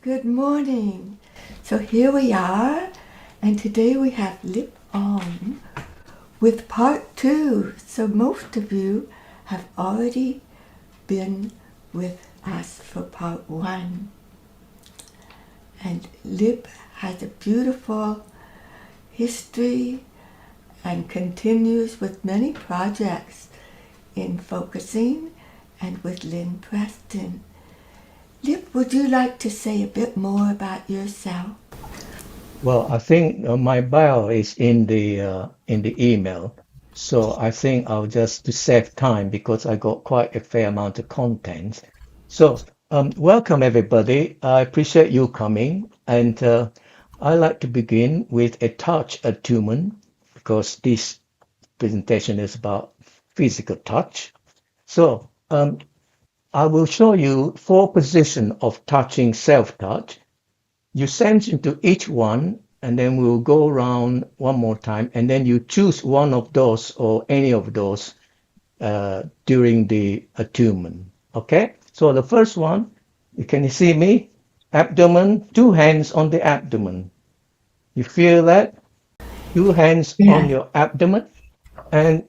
Good morning. So here we are, and today we have Lip On with part two. So most of you have already been with us for part one. And Lip has a beautiful history and continues with many projects in focusing and with Lynn Preston. Lip, would you like to say a bit more about yourself? Well, I think my bio is in the email, so I think I'll just to save time because I got quite a fair amount of content. So, welcome everybody. I appreciate you coming, and I like to begin with a touch attunement because this presentation is about physical touch. So, I will show you four positions of touching self-touch. You sense into each one, and then we'll go around one more time, and then you choose one of those or any of those during the attunement. Okay? So the first one, you can see me? Abdomen, two hands on the abdomen. You feel that? Two hands on Yes. your abdomen, and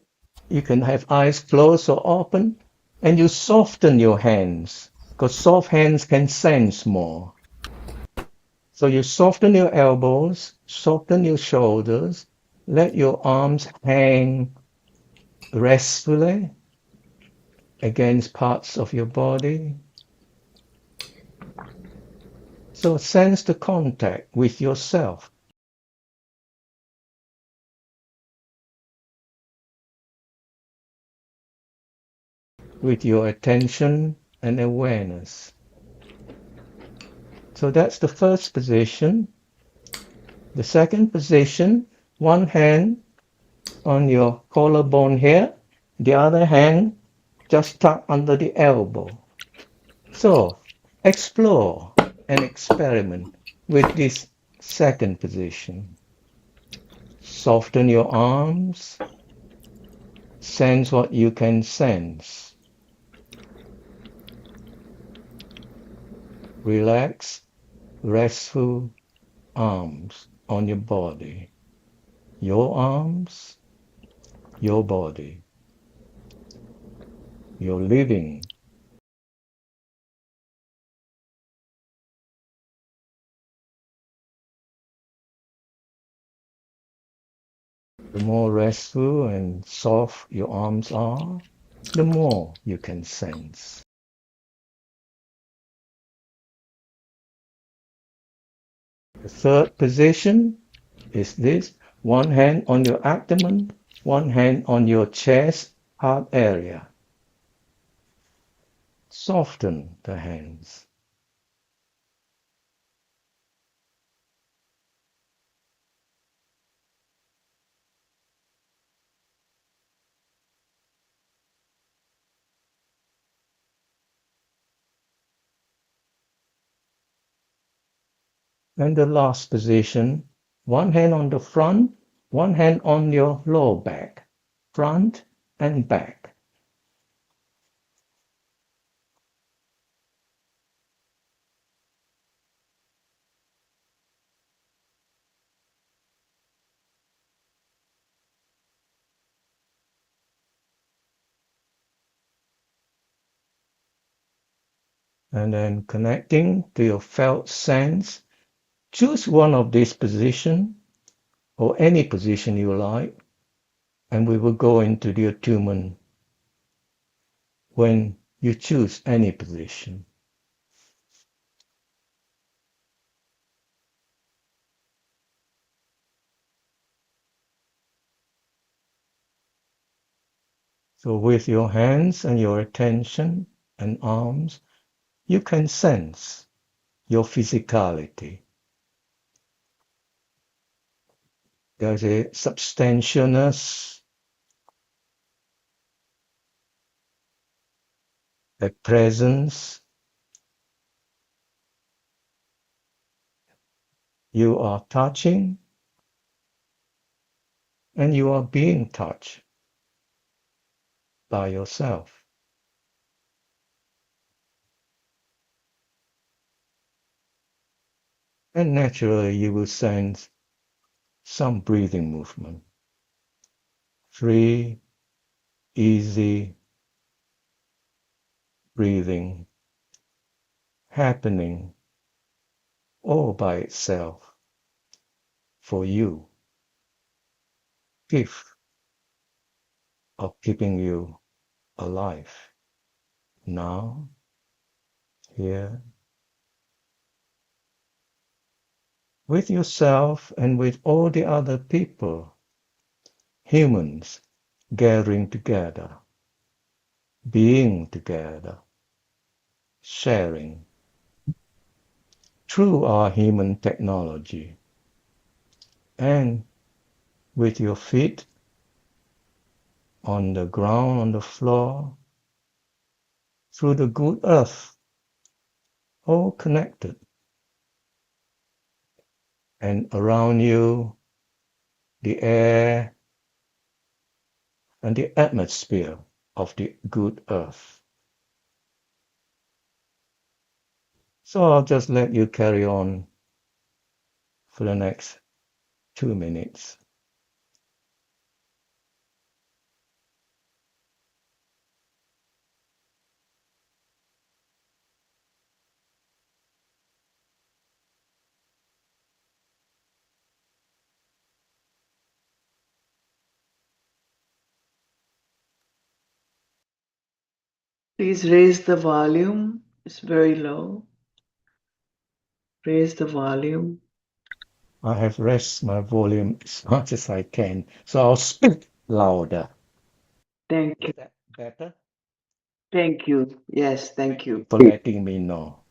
you can have eyes closed or open, and you soften your hands, because soft hands can sense more. So you soften your elbows, soften your shoulders, let your arms hang restfully against parts of your body. So sense the contact with yourself, with your attention and awareness. So that's the first position. The second position, one hand on your collarbone here, the other hand just tucked under the elbow. So explore and experiment with this second position. Soften your arms, sense what you can sense. Relax, restful arms on your body. Your arms, your body. You're living. The more restful and soft your arms are, the more you can sense. The third position is this, one hand on your abdomen, one hand on your chest, heart area. Soften the hands. And the last position, one hand on the front, one hand on your lower back, front and back. And then connecting to your felt sense, choose one of these positions or any position you like, and we will go into the attunement when you choose any position. So with your hands and your attention and arms, you can sense your physicality. There's a substantialness, a presence. You are touching and you are being touched by yourself. And naturally, you will sense some breathing movement. Free, easy breathing happening all by itself for you, gift of keeping you alive. Now, here, with yourself and with all the other people, humans gathering together, being together, sharing through our human technology, and with your feet on the ground, on the floor, through the good earth, all connected. And around you, the air and the atmosphere of the good earth. So I'll just let you carry on for the next 2 minutes. Please raise the volume. It's very low. Raise the volume. I have raised my volume as much as I can, so I'll speak louder. Thank Is you. that better? Thank you. Yes, thank Thank you you. for letting me know.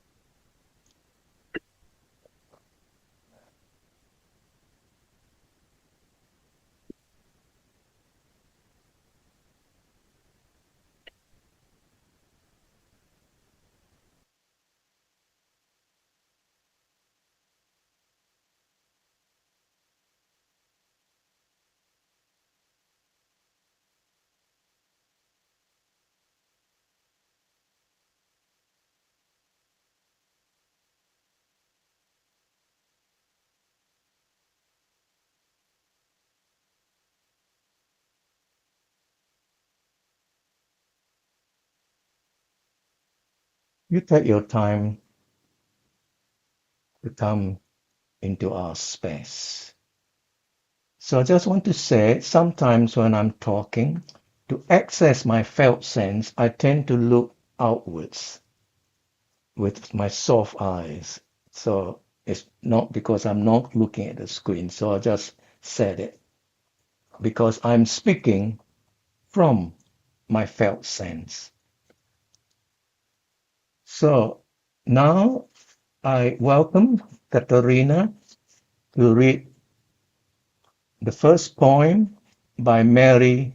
You take your time to come into our space. So I just want to say, sometimes when I'm talking, to access my felt sense, I tend to look outwards with my soft eyes. So it's not because I'm not looking at the screen. So I just said it because I'm speaking from my felt sense. So now I welcome Katarina to read the first poem by Mary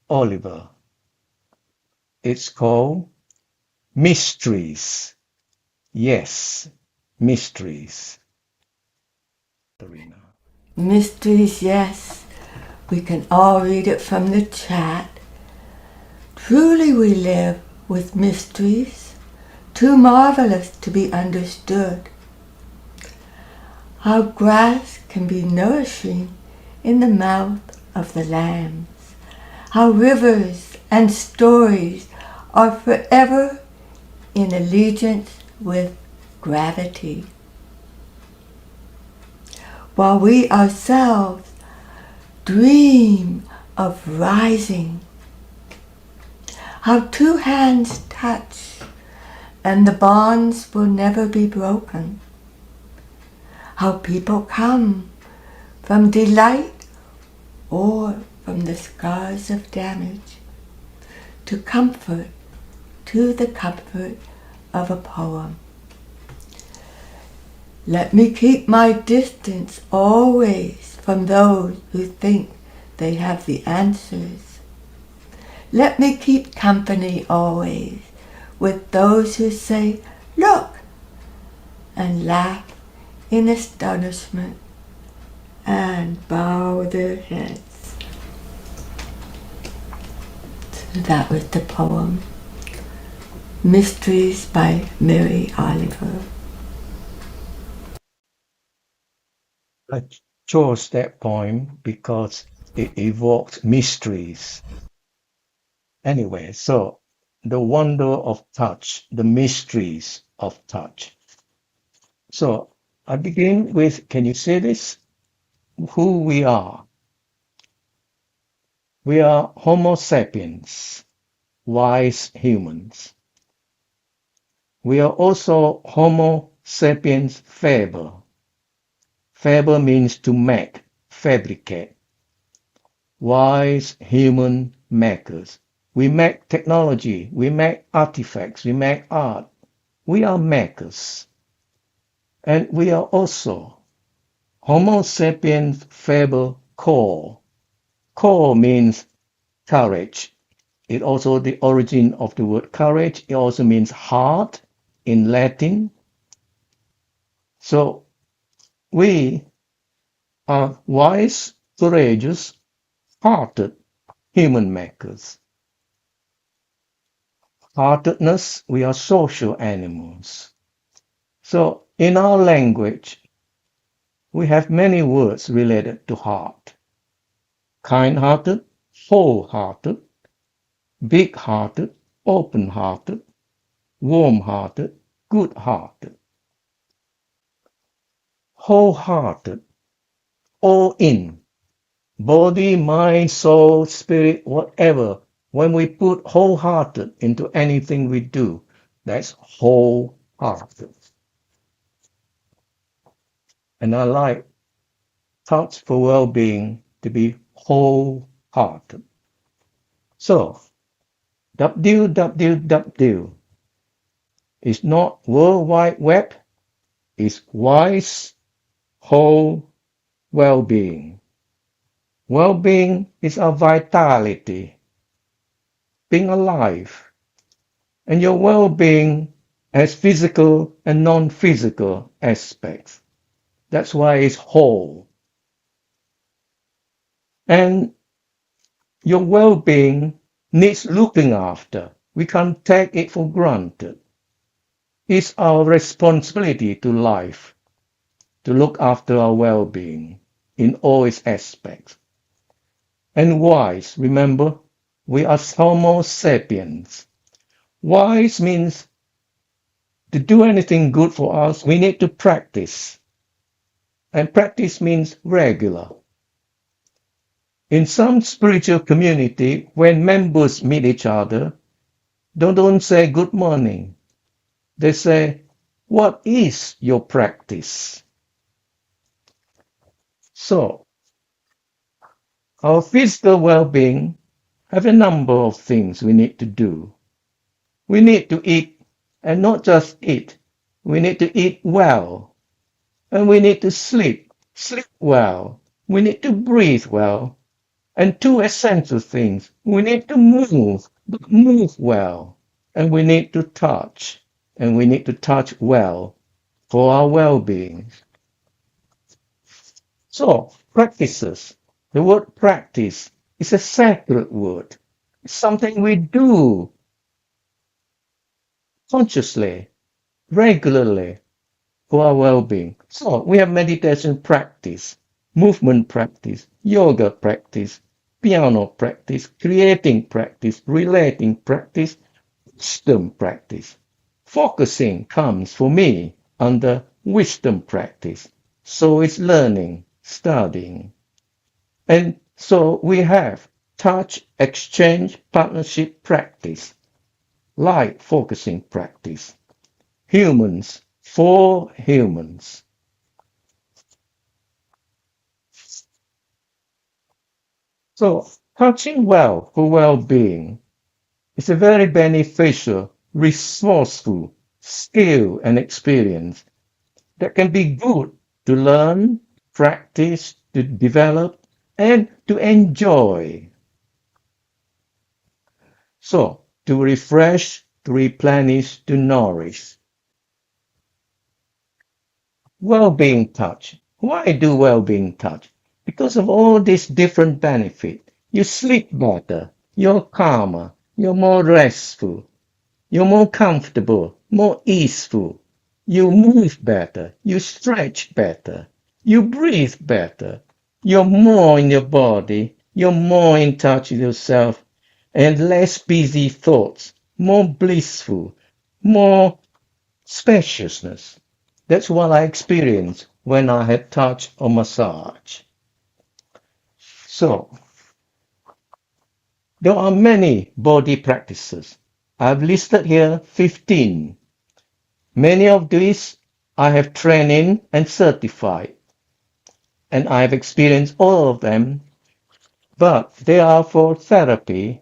Oliver. It's called Mysteries. Yes, mysteries. Katarina. Mysteries, yes. We can all read it from the chat. Truly we live with mysteries, too marvelous to be understood. How grass can be nourishing in the mouth of the lambs. How rivers and stories are forever in allegiance with gravity. While we ourselves dream of rising. How two hands touch and the bonds will never be broken. How people come from delight or from the scars of damage to the comfort of a poem. Let me keep my distance always from those who think they have the answers. Let me keep company always with those who say, look, and laugh in astonishment and bow their heads. So that was the poem, Mysteries by Mary Oliver. I chose that poem because it evokes mysteries. Anyway, so the wonder of touch, the mysteries of touch. So I begin with, can you say this? Who we are. We are Homo sapiens, wise humans. We are also Homo sapiens faber. Faber means to make, fabricate. Wise human makers. We make technology, we make artifacts, we make art. We are makers. And we are also Homo sapiens faber core. Core means courage. It also the origin of the word courage. It also means heart in Latin. So we are wise, courageous, hearted human makers. Heartedness, we are social animals. So in our language, we have many words related to heart. Kind-hearted, whole-hearted, big-hearted, open-hearted, warm-hearted, good-hearted. Whole-hearted, all in, body, mind, soul, spirit, whatever. When we put wholehearted into anything we do, that's wholehearted. And I like Touch for Well-being to be wholehearted. So, www is not World Wide Web, it's wise, whole, well-being. Well-being is our vitality, being alive. And your well-being has physical and non-physical aspects. That's why it's whole. And your well-being needs looking after. We can't take it for granted. It's our responsibility to life to look after our well-being in all its aspects. And wise, remember, we are Homo sapiens. Wise means to do anything good for us, we need to practice. And practice means regular. In some spiritual community, when members meet each other, they don't say good morning. They say, what is your practice? So, our physical well-being have a number of things we need to do. We need to eat, and not just eat. We need to eat well. And we need to sleep well. We need to breathe well. And two essential things. We need to move, but move well. And we need to touch. And we need to touch well for our well-being. So, practices. The word practice is a sacred word. It's something we do consciously, regularly for our well-being. So, we have meditation practice, movement practice, yoga practice, piano practice, creating practice, relating practice, wisdom practice. Focusing comes for me under wisdom practice. So it's learning, studying. And so we have touch, exchange, partnership practice, light focusing practice, humans for humans. So touching well for well-being is a very beneficial, resourceful skill and experience that can be good to learn, practice, to develop, and to enjoy. So, to refresh, to replenish, to nourish. Well-being touch. Why do well-being touch? Because of all these different benefits. You sleep better, you're calmer, you're more restful, you're more comfortable, more easeful. You move better, you stretch better, You breathe better. You're more in your body. You're more in touch with yourself and less busy thoughts, more blissful, more spaciousness. That's what I experienced when I had touch or massage. So, there are many body practices. I've listed here 15. Many of these I have trained in and certified, and I have experienced all of them, but they are for therapy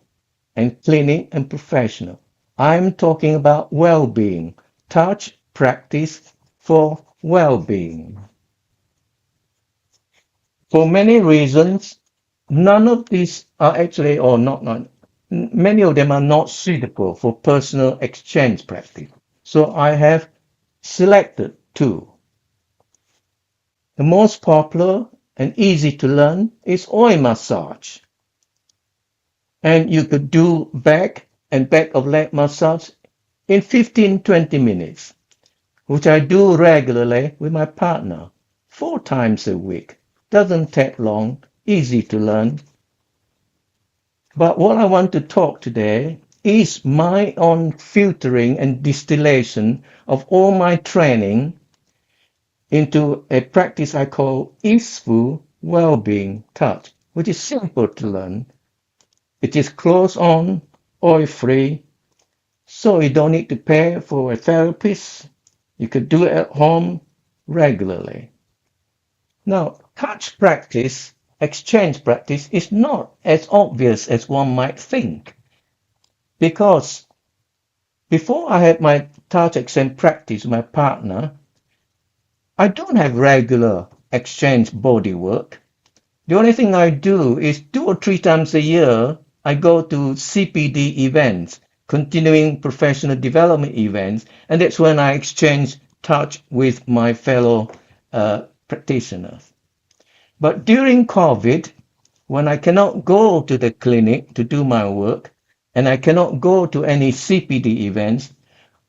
and clinic and professional. I'm talking about well-being, touch practice for well-being. For many reasons, none of these are actually, or not, many of them are not suitable for personal exchange practice. So I have selected two. The most popular and easy to learn is oil massage. And you could do back and back of leg massage in 15-20 minutes, which I do regularly with my partner, 4 times a week. Doesn't take long, easy to learn. But what I want to talk today is my own filtering and distillation of all my training into a practice I call Easeful Wellbeing Touch, which is simple to learn. It is close-on, oil-free, so you don't need to pay for a therapist. You could do it at home regularly. Now, touch practice, exchange practice, is not as obvious as one might think. Because before I had my touch exchange practice with my partner, I don't have regular exchange body work. The only thing I do is 2 or 3 times a year, I go to CPD events, continuing professional development events, and that's when I exchange touch with my fellow practitioners. But during COVID, when I cannot go to the clinic to do my work, and I cannot go to any CPD events,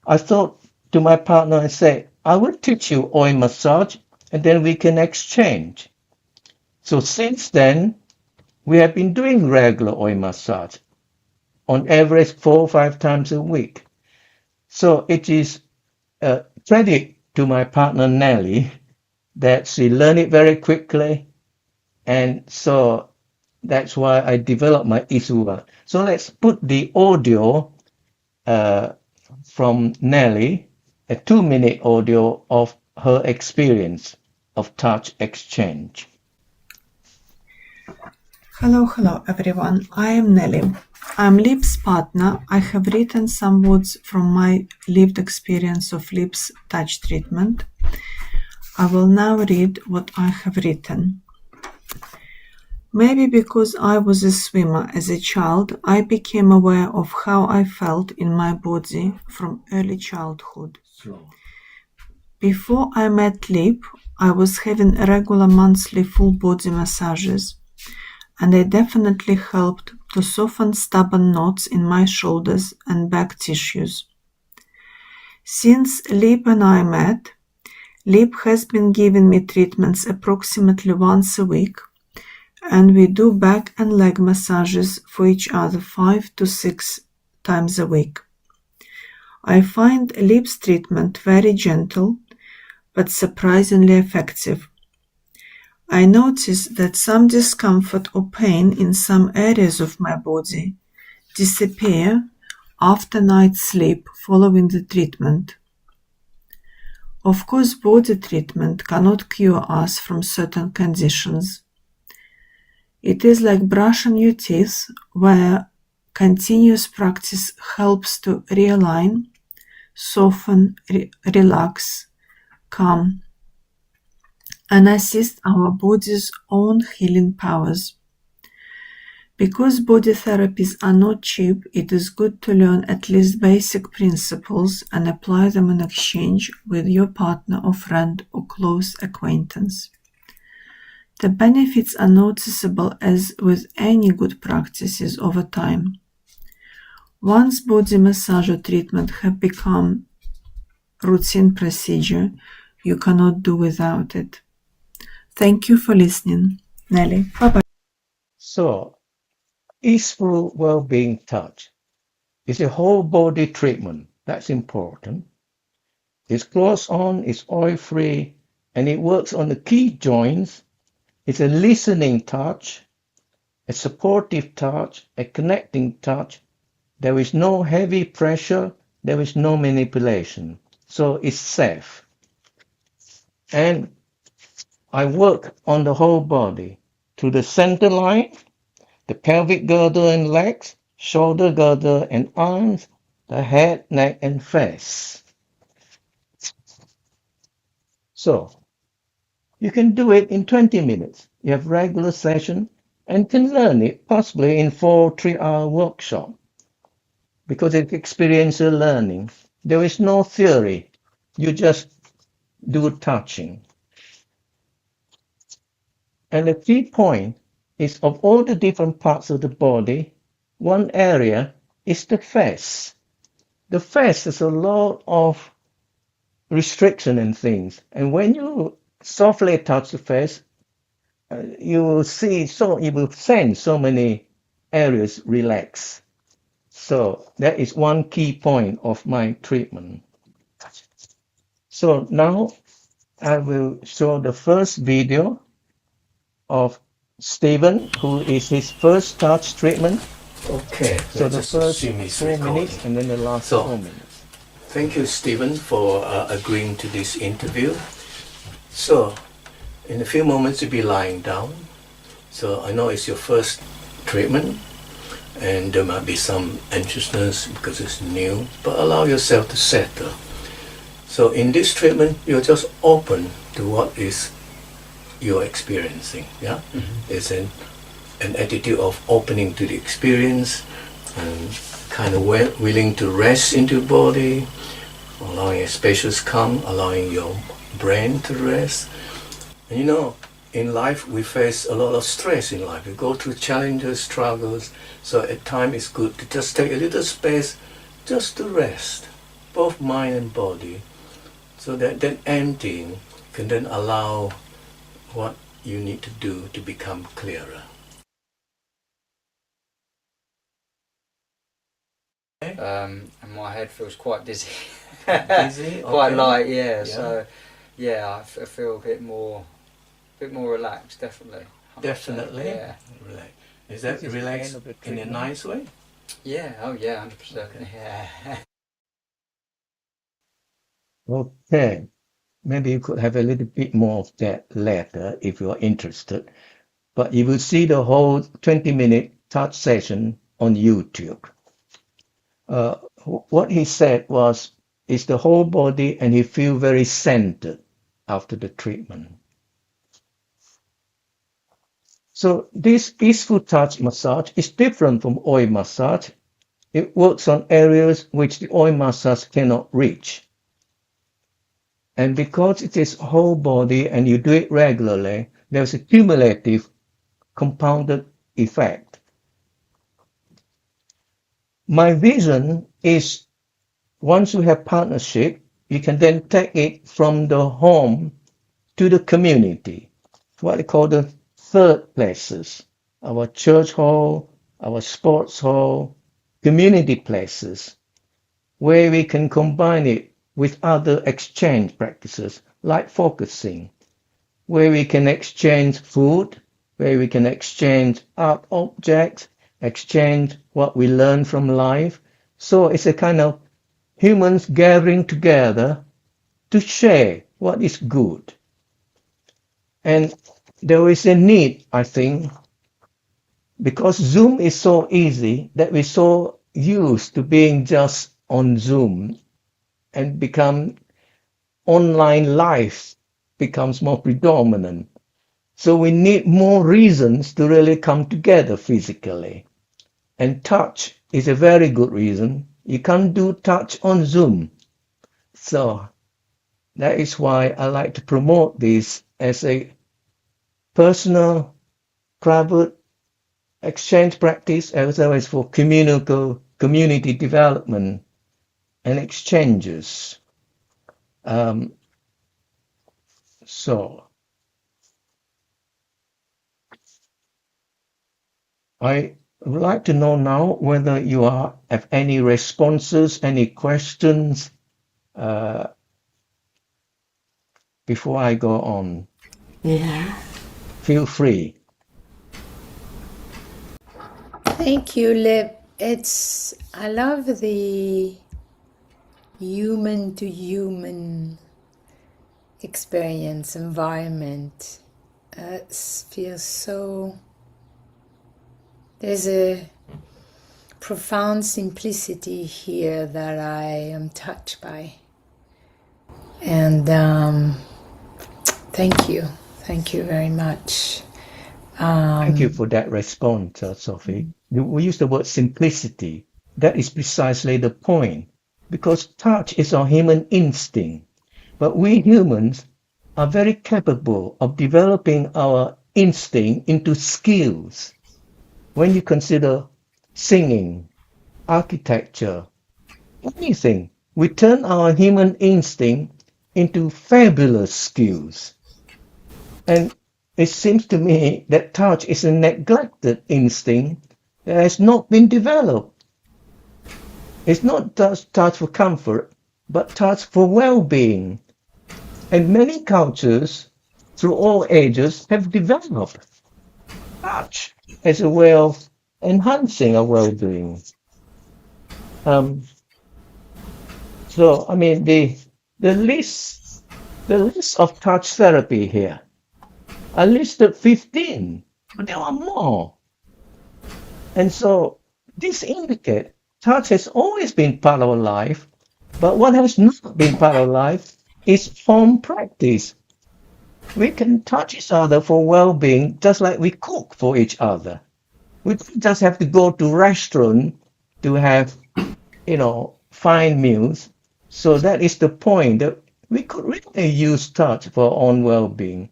I thought to my partner and said, I will teach you oil massage, and then we can exchange. So since then, we have been doing regular oil massage, on average 4 or 5 times a week. So it is a credit to my partner Nelly that she learned it very quickly, and so that's why I developed my Easeful. So let's put the audio from Nelly, a 2-minute audio of her experience of touch exchange. Hello everyone, I am Nelly. I'm Lip's partner. I have written some words from my lived experience of Lip's touch treatment. I will now read what I have written. Maybe because I was a swimmer as a child, I became aware of how I felt in my body from early childhood. Before I met Lip, I was having regular monthly full body massages, and they definitely helped to soften stubborn knots in my shoulders and back tissues. Since Lip and I met, Lip has been giving me treatments approximately once a week, and we do back and leg massages for each other 5 to 6 times a week. I find Lip's treatment very gentle, but surprisingly effective. I notice that some discomfort or pain in some areas of my body disappear after night sleep following the treatment. Of course, body treatment cannot cure us from certain conditions. It is like brushing your teeth, where continuous practice helps to realign, soften, relax, calm, and assist our body's own healing powers. Because body therapies are not cheap, it is good to learn at least basic principles and apply them in exchange with your partner or friend or close acquaintance. The benefits are noticeable as with any good practices over time. Once body massage or treatment have become routine procedure, you cannot do without it. Thank you for listening. Nelly, bye-bye. So, Easeful Wellbeing Touch is a whole body treatment. That's important. It's close on, it's oil free, and it works on the key joints. It's a listening touch, a supportive touch, a connecting touch. There is no heavy pressure, there is no manipulation. So it's safe. And I work on the whole body to the center line, the pelvic girdle and legs, shoulder girdle and arms, the head, neck, and face. So you can do it in 20 minutes. You have regular session and can learn it possibly in 4 3-hour workshop because it's experiential learning. There is no theory. You just do touching. And the key point is of all the different parts of the body, one area is the face. The face has a lot of restriction and things. And when you softly touch the face, you will sense so many areas relax. So that is one key point of my treatment. So now I will show the first video of Stephen, who is his first touch treatment. Okay, So the first 4 minutes and then the last 4 minutes. Thank you, Stephen, for agreeing to this interview. So, in a few moments you'll be lying down. So I know it's your first treatment and there might be some anxiousness because it's new, but allow yourself to settle. So in this treatment, you're just open to what is you're experiencing. Yeah, it's an attitude of opening to the experience and kind of willing to rest into your body, allowing a spacious calm, allowing your brain to rest. And you know, in life we face a lot of stress in life. We go through challenges, struggles. So at times it's good to just take a little space just to rest, both mind and body, so that emptying can then allow what you need to do to become clearer. And my head feels quite dizzy. Dizzy? Quite Okay. light, yeah. So yeah, I feel a bit more relaxed, definitely. 100%, Definitely. Yeah. Relax. Is that This is the relaxed end of the in a treatment. nice way? Yeah, oh yeah, 100%. Okay. Yeah. Okay. Maybe you could have a little bit more of that later if you are interested. But you will see the whole 20-minute touch session on YouTube. What he said was, it's the whole body and he feel very centered after the treatment. So this Easeful Touch massage is different from oil massage. It works on areas which the oil massage cannot reach. And because it is whole body and you do it regularly, there's a cumulative compounded effect. My vision is once you have partnership, you can then take it from the home to the community, what they call the third places, our church hall, our sports hall, community places, where we can combine it with other exchange practices like focusing, where we can exchange food, where we can exchange art objects, exchange what we learn from life. So it's a kind of humans gathering together to share what is good. And there is a need, I think, because Zoom is so easy that we're so used to being just on Zoom and become online life becomes more predominant. So we need more reasons to really come together physically. And touch is a very good reason. You can't do touch on Zoom. So that is why I like to promote this as a personal, private exchange practice as well as for community development and exchanges. So I would like to know now whether you have any responses, any questions before I go on. Yeah. Feel free. Thank you, Lip. I love the human to human experience, environment. It feels so, there's a profound simplicity here that I am touched by. And thank you very much. Thank you for that response, Sophie. We use the word simplicity. That is precisely the point, because touch is our human instinct. But we humans are very capable of developing our instinct into skills. When you consider singing, architecture, anything, we turn our human instinct into fabulous skills. And it seems to me that touch is a neglected instinct that has not been developed. It's not just touch for comfort, but touch for well-being. And many cultures, through all ages, have developed touch as a way of enhancing our well-being. So, I mean, the list of touch therapy here, I listed 15, but there are more. And so this indicates touch has always been part of our life, but what has not been part of life is form practice. We can touch each other for well-being just like we cook for each other. We don't just have to go to restaurant to have, fine meals. So that is the point, that we could really use touch for our own well-being.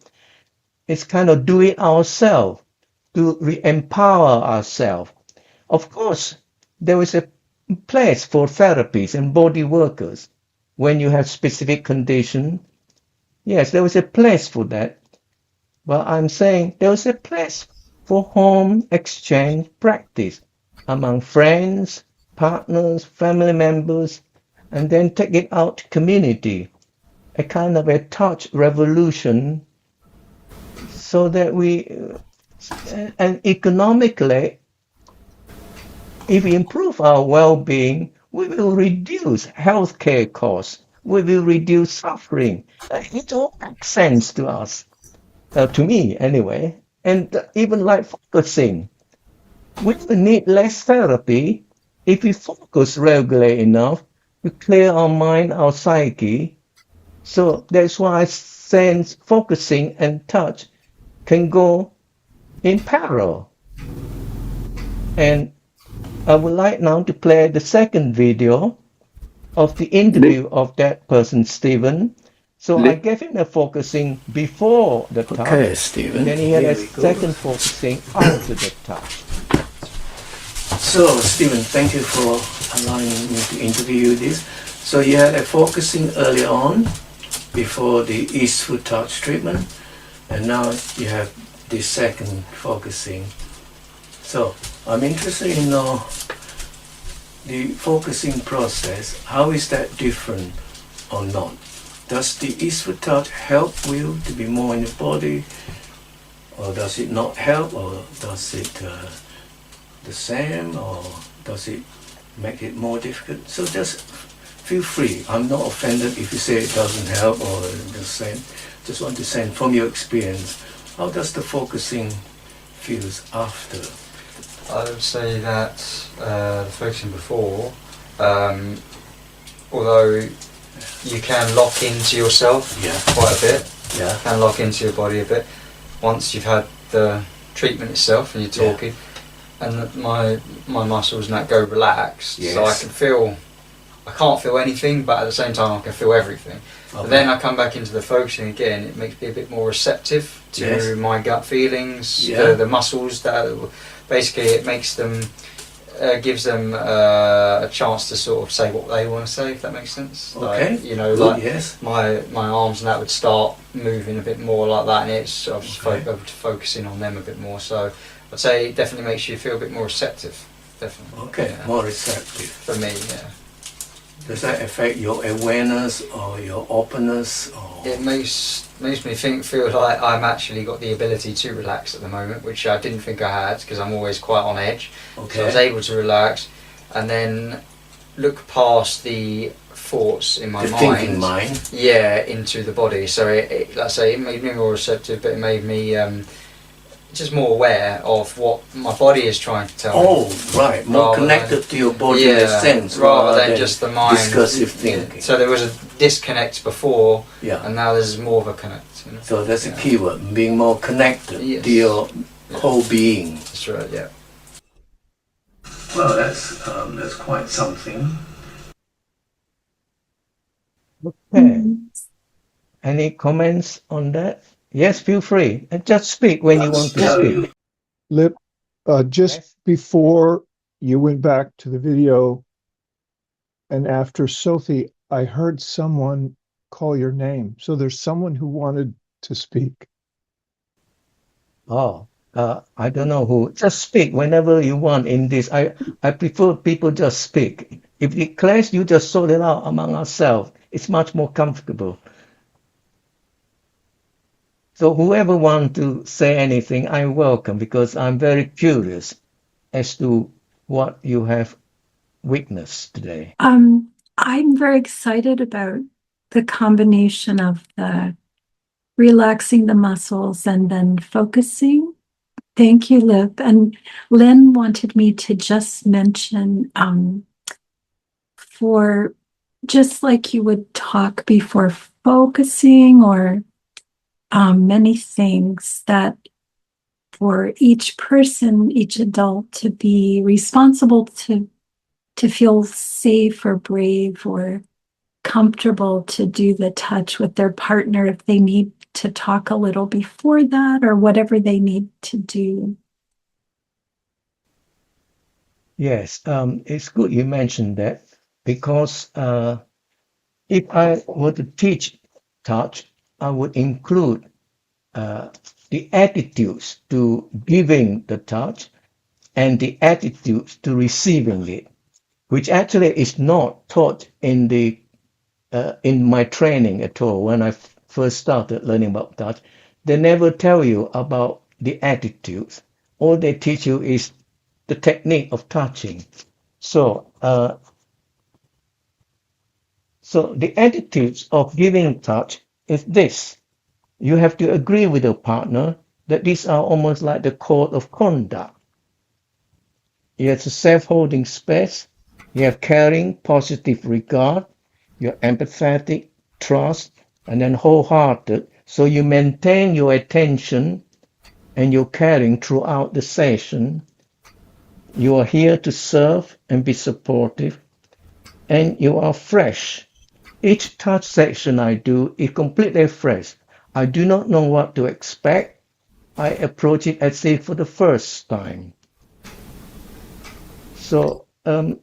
It's kind of do it ourselves, to empower ourselves. Of course, there is a place for therapies and body workers when you have specific condition. Yes, there is a place for that. But I'm saying there is a place for home exchange practice among friends, partners, family members, and then take it out to community, a kind of a touch revolution, so that and economically, if we improve our well-being, we will reduce healthcare costs, we will reduce suffering. It all makes sense to us, to me anyway, and even like focusing. We will need less therapy if we focus regularly enough to clear our mind, our psyche. So that's why I sense focusing and touch can go in parallel. And I would like now to play the second video of the interview of that person, Stephen. So I gave him a focusing before the touch. Okay, Stephen. Then he had a second focusing after the touch. So, Stephen, thank you for allowing me to interview this. So you had a focusing early on, before the Easeful Touch treatment, and now you have the second focusing. So I'm interested in the focusing process. How is that different or not? Does the Easeful Touch help you to be more in the body, or does it not help, or does it the same, or does it make it more difficult? So just feel free. I'm not offended if you say it doesn't help or the same. Just want to say, from your experience, how does the focusing feels after? I would say that the focusing before, although you can lock into yourself quite a bit, you can lock into your body a bit once you've had the treatment itself and you're talking, and my muscles and that go relaxed, so I can't feel anything, but at the same time I can feel everything. Okay. But then I come back into the focusing again, it makes me a bit more receptive to my gut feelings, the muscles that basically it makes them, gives them a chance to sort of say what they want to say, if that makes sense. Okay. Like, my arms and that would start moving a bit more like that, and it's I was focusing on them a bit more. So I'd say it definitely makes you feel a bit more receptive. Definitely. Okay, Yeah. more receptive. For me, yeah. Does that affect your awareness or your openness? Or? It makes me feel like I'm actually got the ability to relax at the moment, which I didn't think I had because I'm always quite on edge. Okay. So I was able to relax and then look past the thoughts in my the mind. Thinking mind. Yeah, into the body. So like I say, it made me more receptive, but it made me just more aware of what my body is trying to tell me. Oh, right. More connected to your body in a sense, rather than just the mind. Discursive thinking. So there was a disconnect before, yeah. and now there's more of a connect. You know? So that's a key word, being more connected to your whole being. That's right, yeah. Well, that's quite something. Okay. Any comments on that? Yes, feel free. And just speak when you want to speak. Lip, just before you went back to the video and after Sophie, I heard someone call your name. So there's someone who wanted to speak. Oh, I don't know who. Just speak whenever you want in this. I prefer people just speak. If it clashes, you just sort it out among ourselves. It's much more comfortable. So whoever wants to say anything, I welcome because I'm very curious as to what you have witnessed today. I'm very excited about the combination of the relaxing the muscles and then focusing. Thank you, Lip. And Lynn wanted me to just mention for just like you would talk before focusing or many things that for each person, each adult to be responsible to feel safe or brave or comfortable to do the touch with their partner if they need to talk a little before that or whatever they need to do. Yes, it's good you mentioned that because if I were to teach touch, I would include the attitudes to giving the touch and the attitudes to receiving it, which actually is not taught in the in my training at all. When I first started learning about touch, they never tell you about the attitudes. All they teach you is the technique of touching. So the attitudes of giving touch is this. You have to agree with your partner that these are almost like the code of conduct. You have a self-holding space, you have caring, positive regard, you're empathetic, trust, and then wholehearted. So you maintain your attention and your caring throughout the session. You are here to serve and be supportive, and you are fresh. Each touch section I do is completely fresh. I do not know what to expect. I approach it as if for the first time. So the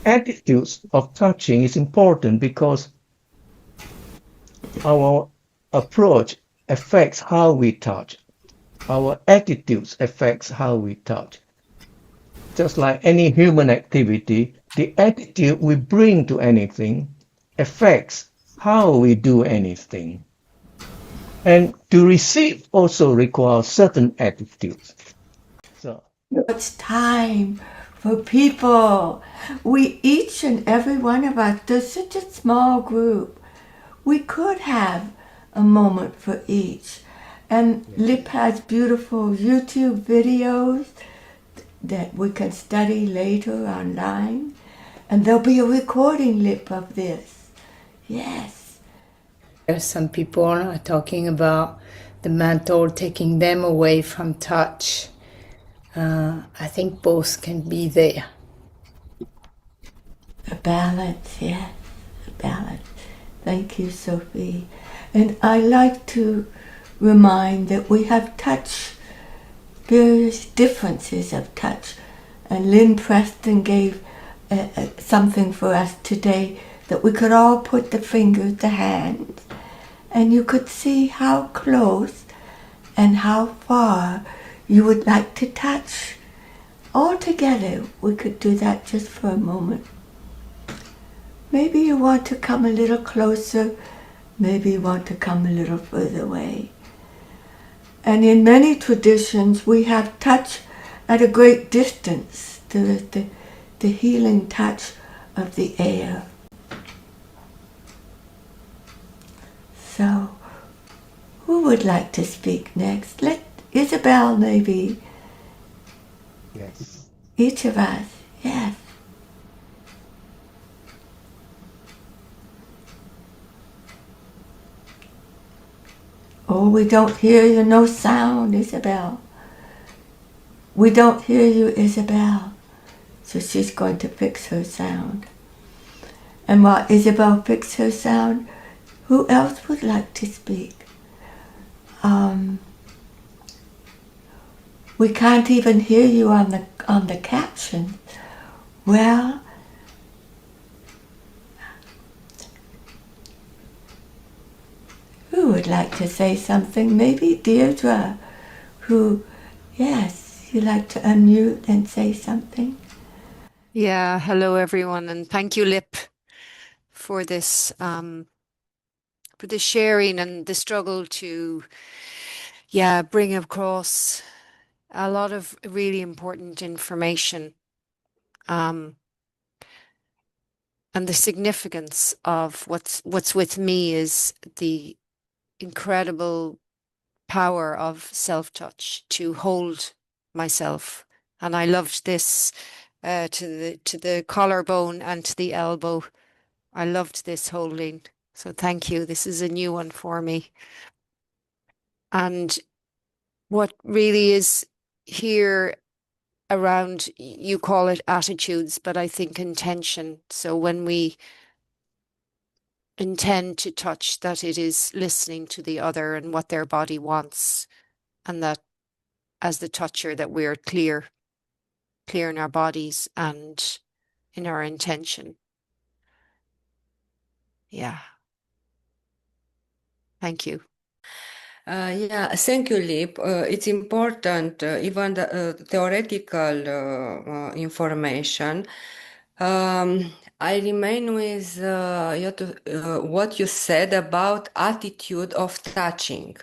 attitudes of touching is important because our approach affects how we touch. Our attitudes affects how we touch. Just like any human activity, the attitude we bring to anything affects how we do anything. And to receive also requires certain attitudes. So it's time for people. We, each and every one of us, there's such a small group. We could have a moment for each. And Lip has beautiful YouTube videos that we can study later online. And there'll be a recording, Lip, of this. Yes. Some people are talking about the mental taking them away from touch. I think both can be there. A balance, yes, a balance. Thank you, Sophie. And I like to remind that we have touch, various differences of touch. And Lynn Preston gave something for us today that we could all put the fingers, the hands, and you could see how close and how far you would like to touch. All together, we could do that just for a moment. Maybe you want to come a little closer, maybe you want to come a little further away. And in many traditions, we have touch at a great distance. There is the healing touch of the air. So, who would like to speak next? Let Isabel, maybe. Yes. Each of us, yes. Oh, we don't hear you. No sound, Isabel. We don't hear you, Isabel. So she's going to fix her sound. And while Isabel fixes her sound, who else would like to speak? We can't even hear you on the caption. Well, who would like to say something? Maybe Deirdre, who, yes, you'd like to unmute and say something? Yeah, hello everyone, and thank you, Lip, for this sharing and the struggle to, bring across a lot of really important information, and the significance of what's with me is the incredible power of self-touch to hold myself, and I loved this to the collarbone and to the elbow. I loved this holding. So thank you. This is a new one for me. And what really is here around, you call it attitudes, but I think intention. So when we intend to touch, that it is listening to the other and what their body wants, and that as the toucher that we're clear in our bodies and in our intention. Yeah. Thank you. Yeah, thank you, Lip. It's important, even the theoretical information. I remain with what you said about attitude of touching.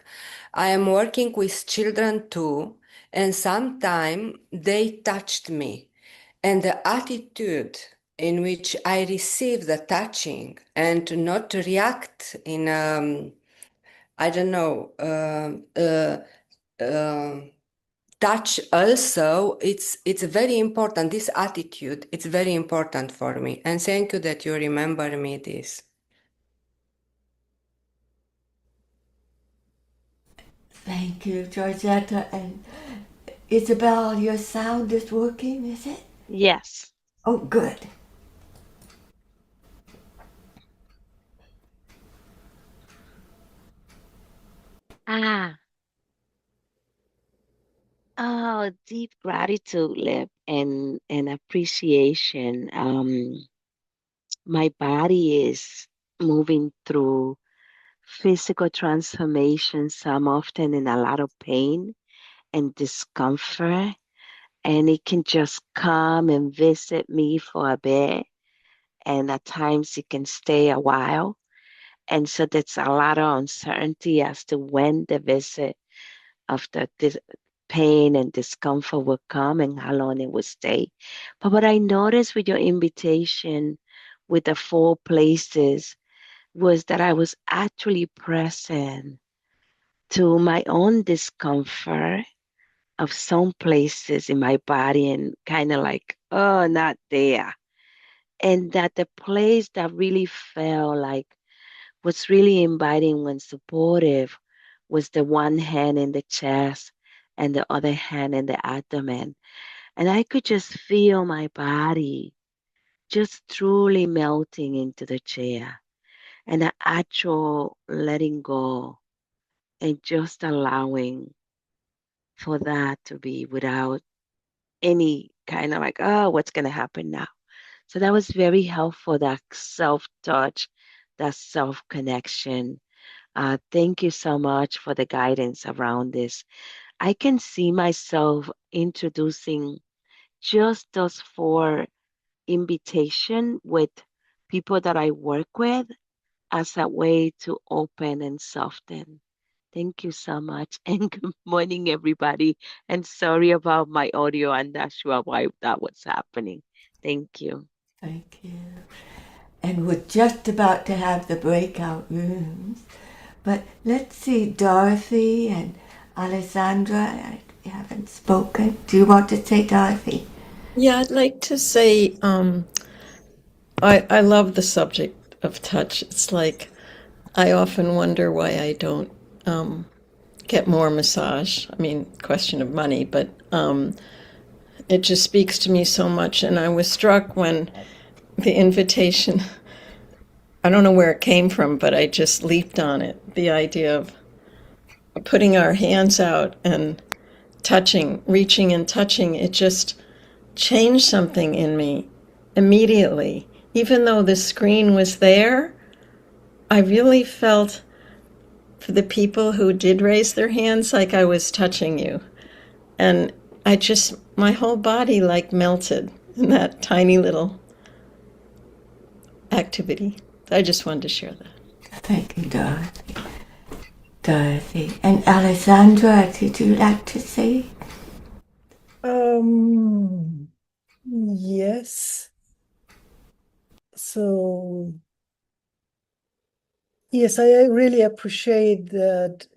I am working with children too, and sometimes they touched me. And the attitude in which I receive the touching and to not react in I don't know, touch also, it's very important. This attitude, it's very important for me. And thank you that you remember me this. Thank you, Georgetta. And Isabel, your sound is working, is it? Yes. Oh, good. Ah, oh, deep gratitude, Lip, and appreciation. My body is moving through physical transformation, some often in a lot of pain and discomfort, and it can just come and visit me for a bit, and at times it can stay a while. And so there's a lot of uncertainty as to when the visit of this pain and discomfort will come and how long it will stay. But what I noticed with your invitation with the 4 places was that I was actually present to my own discomfort of some places in my body and kind of like, oh, not there. And that the place that really felt like was really inviting and supportive was the one hand in the chest and the other hand in the abdomen. And I could just feel my body just truly melting into the chair and the actual letting go and just allowing for that to be without any kind of like, oh, what's going to happen now? So that was very helpful, that self-touch, that self-connection. Thank you so much for the guidance around this. I can see myself introducing just those 4 invitation with people that I work with as a way to open and soften. Thank you so much. And good morning, everybody. And sorry about my audio. I'm not sure why that was happening. Thank you. Thank you. And we're just about to have the breakout rooms. But let's see, Dorothy and Alessandra, I haven't spoken. Do you want to say, Dorothy? Yeah, I'd like to say I love the subject of touch. It's like I often wonder why I don't get more massage. I mean, question of money, but it just speaks to me so much. And I was struck when the invitation, I don't know where it came from, but I just leaped on it. The idea of putting our hands out and touching, reaching and touching, it just changed something in me immediately. Even though the screen was there, I really felt for the people who did raise their hands like I was touching you. And my whole body like melted in that tiny little activity. I just wanted to share that. Thank you, Dorothy. Dorothy. And Alessandra, did you like to say? Yes. So, yes, I really appreciate that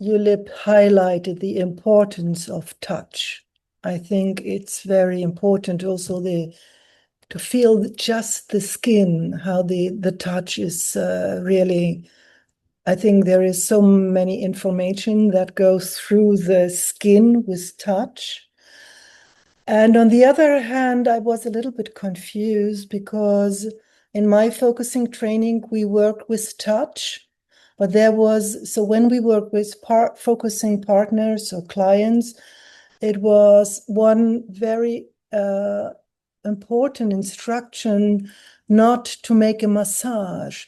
Ulip highlighted the importance of touch. I think it's very important also to feel just the skin, how the touch is really. I think there is so many information that goes through the skin with touch. And on the other hand, I was a little bit confused because in my focusing training, we work with touch, but when we work with focusing partners or clients, it was one very important instruction not to make a massage.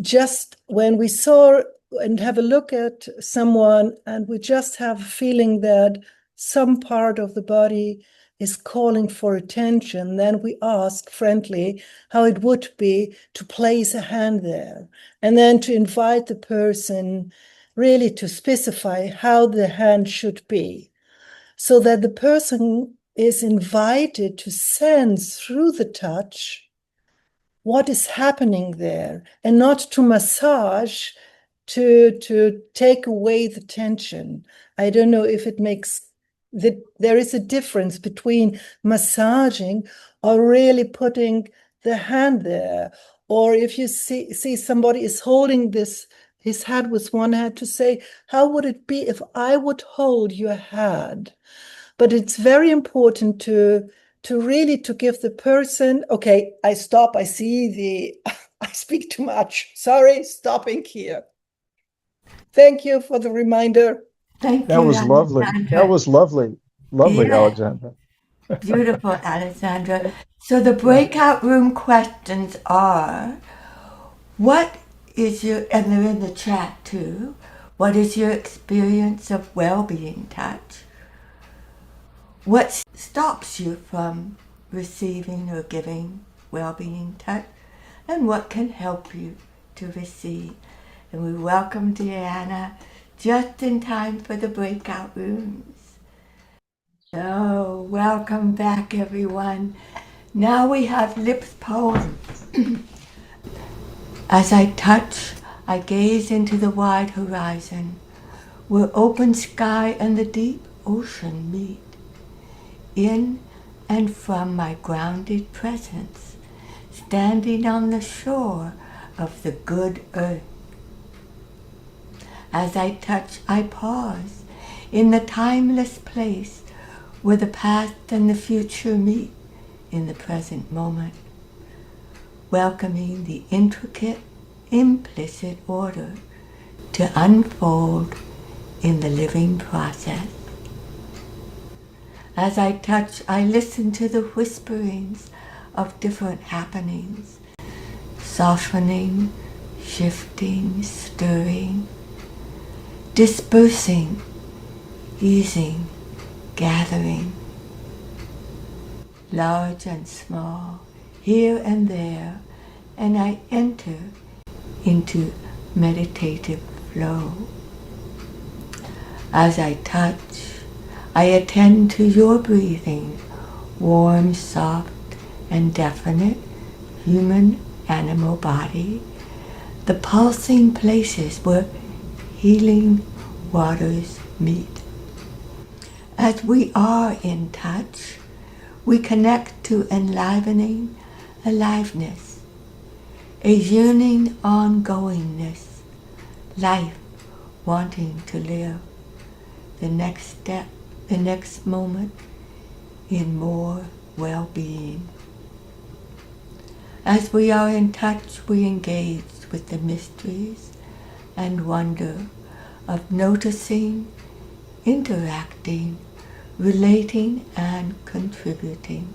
Just when we saw and have a look at someone and we just have a feeling that some part of the body is calling for attention, then we ask friendly how it would be to place a hand there and then to invite the person really to specify how the hand should be so that the person is invited to sense through the touch what is happening there and not to massage to take away the tension. I don't know if it makes that there is a difference between massaging or really putting the hand there, or if you see somebody is holding his head with one hand, to say, how would it be if I would hold your hand? But it's very important to really to give the person, okay, I stop, I see I speak too much. Sorry, stopping here. Thank you for the reminder. Thank you. That was lovely. That was lovely. Lovely, Yeah. Alexandra. Beautiful, Alessandra. So the breakout room questions are, what is your, and they're in the chat too, what is your experience of well-being touch? What stops you from receiving or giving well-being touch? And what can help you to receive? And we welcome Diana just in time for the breakout rooms. So, welcome back, everyone. Now we have Lip's poem. As I touch, I gaze into the wide horizon, where open sky and the deep ocean meet. In and from my grounded presence, standing on the shore of the good earth. As I touch, I pause in the timeless place where the past and the future meet in the present moment, welcoming the intricate, implicit order to unfold in the living process. As I touch, I listen to the whisperings of different happenings, softening, shifting, stirring, dispersing, easing, gathering, large and small, here and there, and I enter into meditative flow. As I touch, I attend to your breathing, warm, soft, and definite, human, animal body, the pulsing places where healing waters meet. As we are in touch, we connect to enlivening aliveness, a yearning ongoingness, life wanting to live, the next step, the next moment in more well-being. As we are in touch, we engage with the mysteries and wonder of noticing, interacting, relating, and contributing.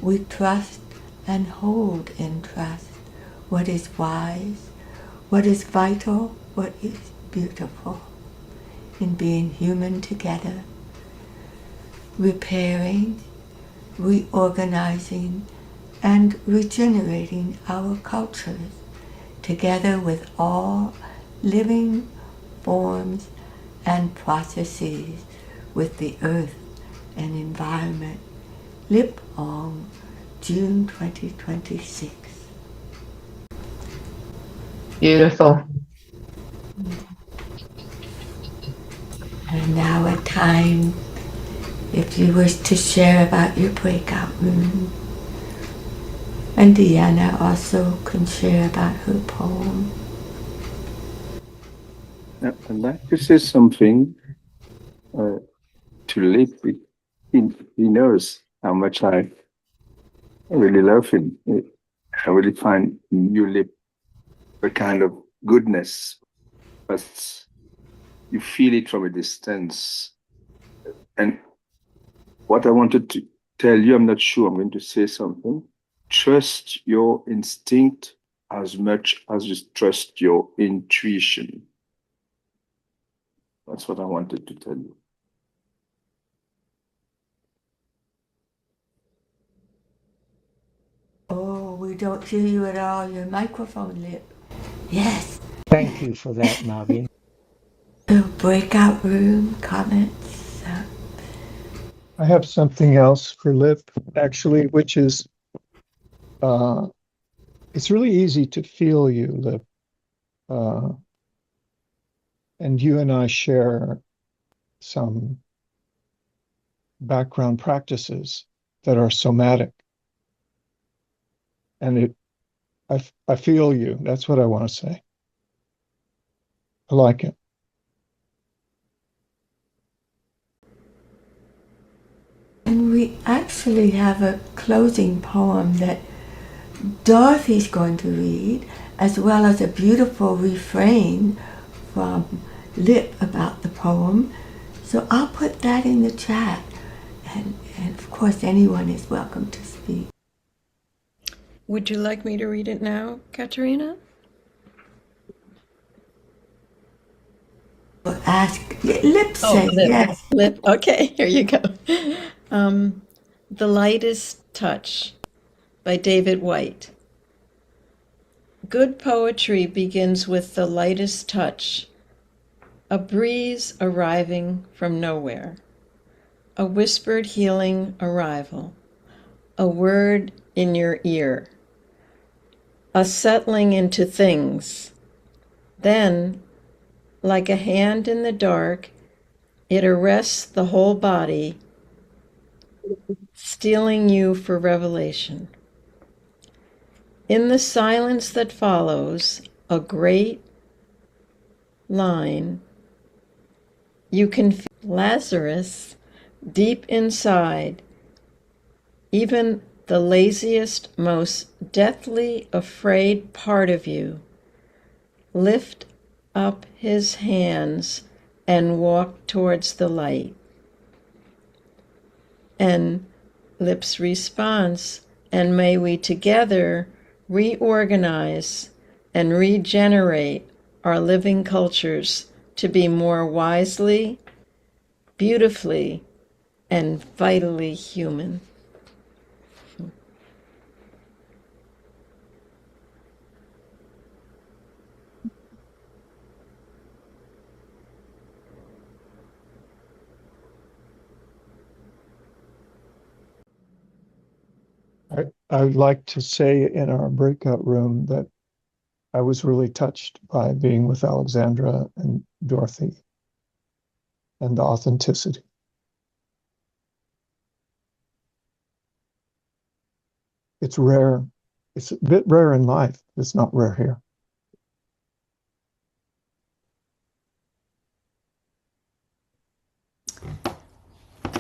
We trust and hold in trust what is wise, what is vital, what is beautiful in being human together, repairing, reorganizing, and regenerating our cultures together with all living forms and processes with the earth and environment. Lip Ong, June 2026. Beautiful. And now a time, if you wish to share about your breakout room. And Deanna also can share about her poem. I'd like to say something to Lip. He knows how much I really love him. I really find in you, Lip, a kind of goodness, but you feel it from a distance. And what I wanted to tell you, I'm not sure I'm going to say something. Trust your instinct as much as you trust your intuition. That's what I wanted to tell you. Oh, we don't hear you at all. Your microphone, Lip. Yes. Thank you for that, Marvin. The breakout room comments. I have something else for Lip, actually, which is, it's really easy to feel you, Lip. And you and I share some background practices that are somatic. And I feel you. That's what I want to say. I like it. And we actually have a closing poem that Dorothy's going to read, as well as a beautiful refrain from Lip about the poem. So I'll put that in the chat. And of course, anyone is welcome to speak. Would you like me to read it now, Katerina? We'll ask Lip say Lip. yes. Lip. Okay, here you go. The Lightest Touch by David White. Good poetry begins with the lightest touch, a breeze arriving from nowhere, a whispered healing arrival, a word in your ear, a settling into things. Then, like a hand in the dark, it arrests the whole body, stealing you for revelation. In the silence that follows, a great line, you can feel Lazarus deep inside, even the laziest, most deathly afraid part of you. Lift up his hands and walk towards the light. And Lip's response, and may we together reorganize and regenerate our living cultures to be more wisely, beautifully, and vitally human. I would like to say in our breakout room that I was really touched by being with Alexandra and Dorothy and the authenticity. It's rare. It's a bit rare in life. It's not rare here.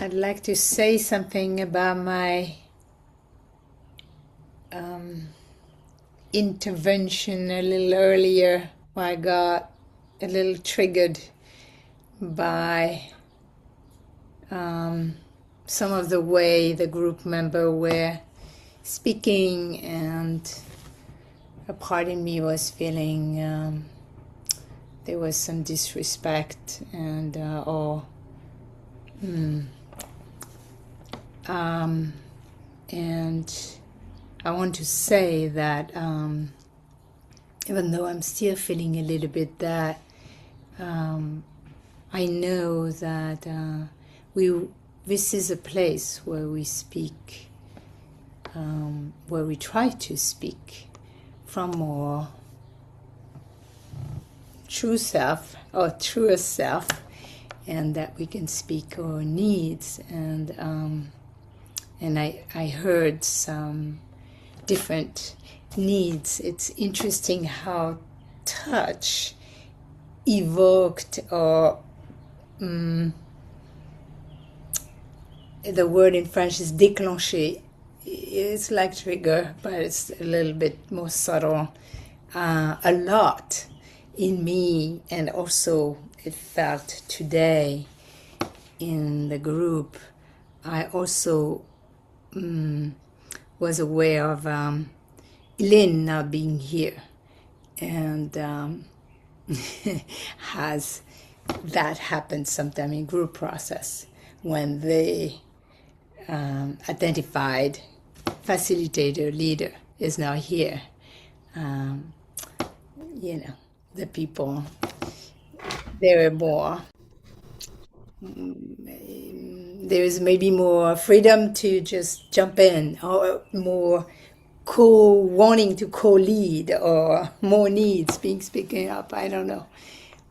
I'd like to say something about my intervention a little earlier. I got a little triggered by some of the way the group member were speaking, and a part in me was feeling there was some disrespect and and I want to say that even though I'm still feeling a little bit that, I know that this is a place where we speak, where we try to speak from our true self or truest self, and that we can speak our needs. And I heard some different needs. It's interesting how touch evoked, or the word in French is déclencher. It's like trigger, but it's a little bit more subtle. A lot in me, and also it felt today in the group. I also was aware of Lynn not being here, and has that happened sometime in group process when they identified facilitator leader is now here. The people, there are more. There is maybe more freedom to just jump in, or more wanting to co-lead, or more needs being speaking up. I don't know.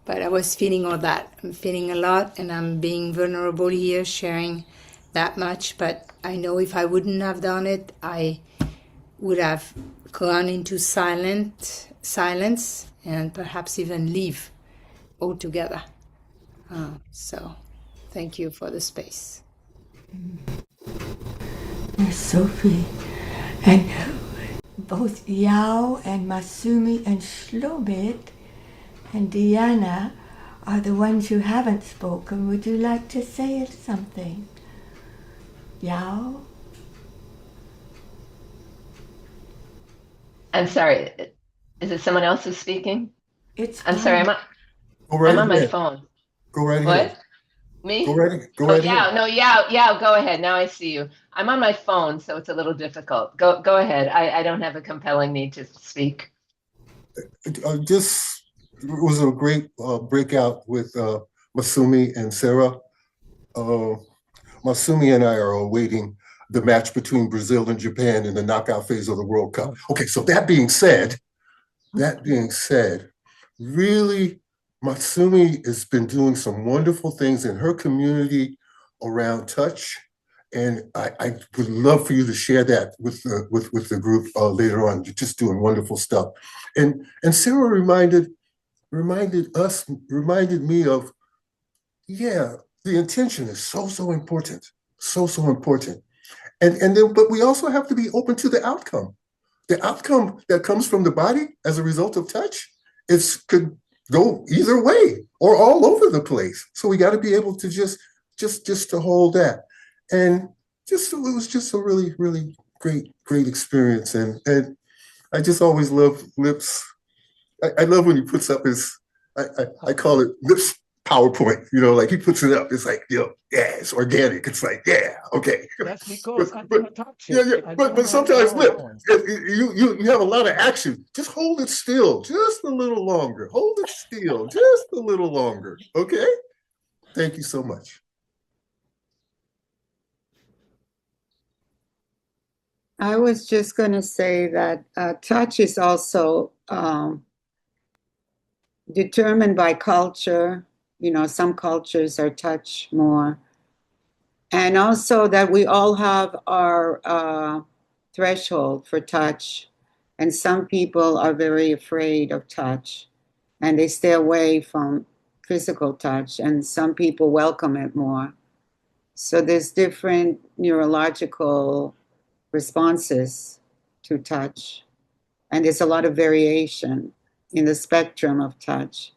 But I was feeling all that. I'm feeling a lot, and I'm being vulnerable here, sharing that much. But I know if I wouldn't have done it, I would have gone into silence, and perhaps even leave altogether. So thank you for the space. Yes, Sophie. And both Yao and Masumi and Shlomit and Diana are the ones who haven't spoken. Would you like to say something? Yao? I'm sorry. Is it someone else who's speaking? I'm sorry. Go right I'm on my ahead. phone. Go right What? ahead. Me? Go right ahead. No, yeah, go ahead. Now I see you. I'm on my phone, so it's a little difficult. Go ahead. I don't have a compelling need to speak. It was a great breakout with Masumi and Sarah. Masumi and I are awaiting the match between Brazil and Japan in the knockout phase of the World Cup. Okay, so that being said, really, Masumi has been doing some wonderful things in her community around touch, and I would love for you to share that with the group later on. You're just doing wonderful stuff. And Sarah reminded me of, the intention is so important, so important. And then, but we also have to be open to the outcome. The outcome that comes from the body as a result of touch could go either way or all over the place. So we got to be able to just to hold that. And it was just a really, really great experience. And I just always love Lip's I love when he puts up his, I call it lips PowerPoint, like he puts it up. It's like, yeah, it's organic. It's like, yeah, okay. That's because I But don't touch yeah, it. yeah. I But don't have sometimes, all look, on. you have a lot of action. Just hold it still, just a little longer. Hold it still, just a little longer. Okay. Thank you so much. I was just going to say that touch is also determined by culture. Some cultures are touch more. And also that we all have our threshold for touch. And some people are very afraid of touch and they stay away from physical touch. And some people welcome it more. So there's different neurological responses to touch. And there's a lot of variation in the spectrum of touch.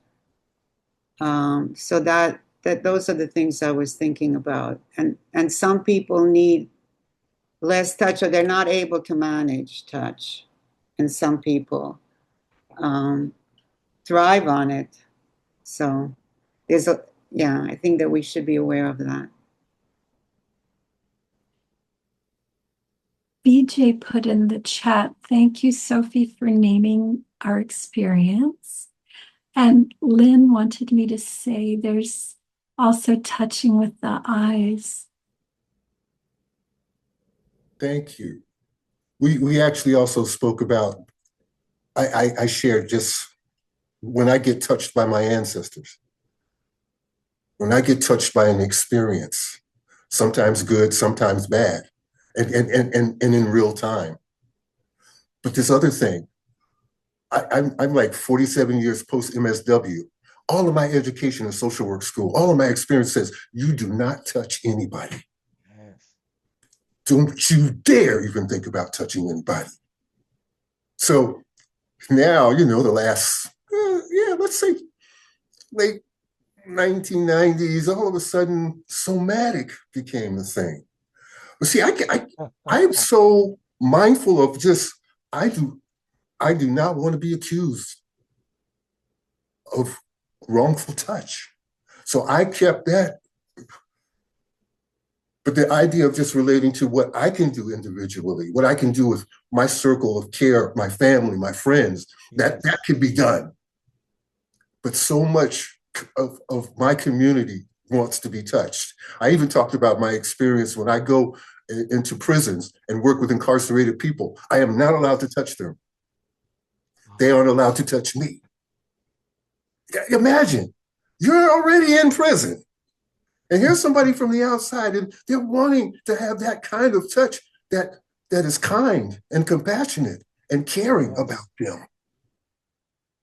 So that those are the things I was thinking about. And some people need less touch or they're not able to manage touch. And some people thrive on it. So I think that we should be aware of that. BJ put in the chat, thank you, Sophie, for naming our experience. And Lynn wanted me to say there's also touching with the eyes. Thank you. We actually also spoke about, I shared just when I get touched by my ancestors, when I get touched by an experience, sometimes good, sometimes bad, and in real time. But this other thing, I'm like 47 years post MSW. All of my education in social work school, all of my experience says, you do not touch anybody. Yes. Don't you dare even think about touching anybody. So now, the last, let's say late 1990s, all of a sudden, somatic became the thing. But see, I'm so mindful of just, I do not want to be accused of wrongful touch. So I kept that. But the idea of just relating to what I can do individually, what I can do with my circle of care, my family, my friends, that can be done. But so much of my community wants to be touched. I even talked about my experience when I go into prisons and work with incarcerated people. I am not allowed to touch them. They aren't allowed to touch me. Imagine, you're already in prison. And here's somebody from the outside, and they're wanting to have that kind of touch that is kind and compassionate and caring about them.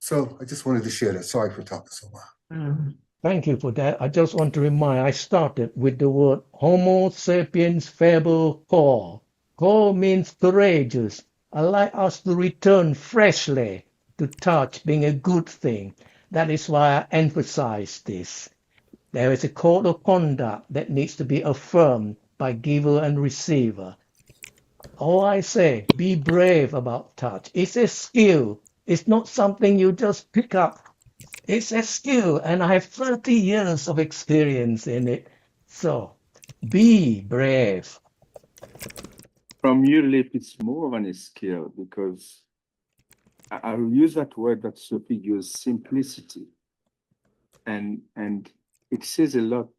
So I just wanted to share that. Sorry for talking so much. Thank you for that. I just want to remind, I started with the word Homo sapiens faber cor. Cor means courageous. I like us to return freshly to touch being a good thing. That is why I emphasize this. There is a code of conduct that needs to be affirmed by giver and receiver. All I say, be brave about touch. It's a skill. It's not something you just pick up. It's a skill, and I have 30 years of experience in it. So, be brave. From your lip, it's more than a skill because I'll use that word that Sophie used, simplicity. And it says a lot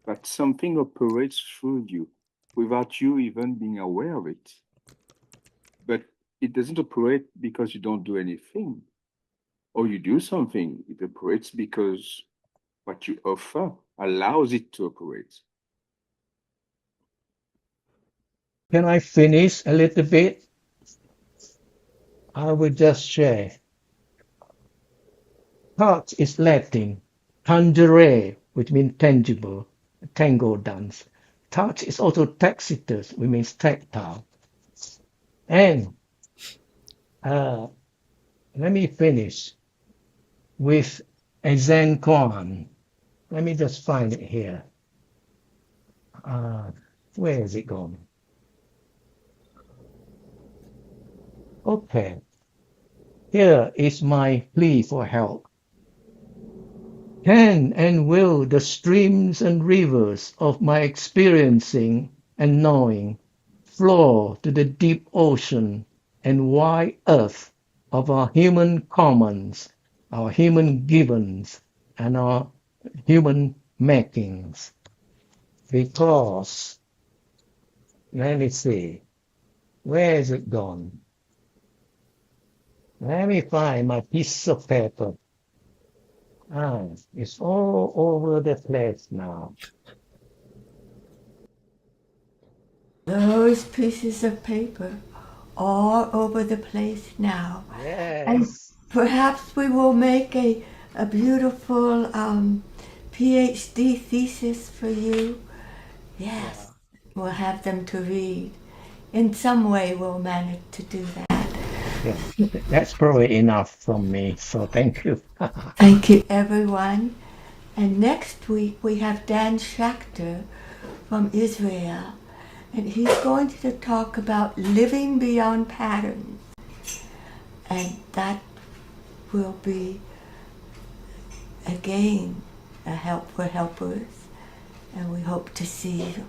that something operates through you without you even being aware of it. But it doesn't operate because you don't do anything or you do something. It operates because what you offer allows it to operate. Can I finish a little bit? I will just share. Touch is Latin, tangere, which means tangible, tango dance. Touch is also tacitus, which means tactile. And let me finish with a Zen koan. Let me just find it here. Where is it gone? Okay. Here is my plea for help. Can and will the streams and rivers of my experiencing and knowing flow to the deep ocean and wide earth of our human commons, our human givens, and our human makings? Because, let me see, where is it gone? Let me find my piece of paper. It's all over the place now. Those pieces of paper all over the place now. And Yes. perhaps we will make a beautiful PhD thesis for you. Yes, we'll have them to read. In some way, we'll manage to do that. Yeah. That's probably enough from me, so thank you. Thank you, everyone. And next week, we have Dan Schachter from Israel, and he's going to talk about living beyond patterns. And that will be, again, a help for helpers. And we hope to see you.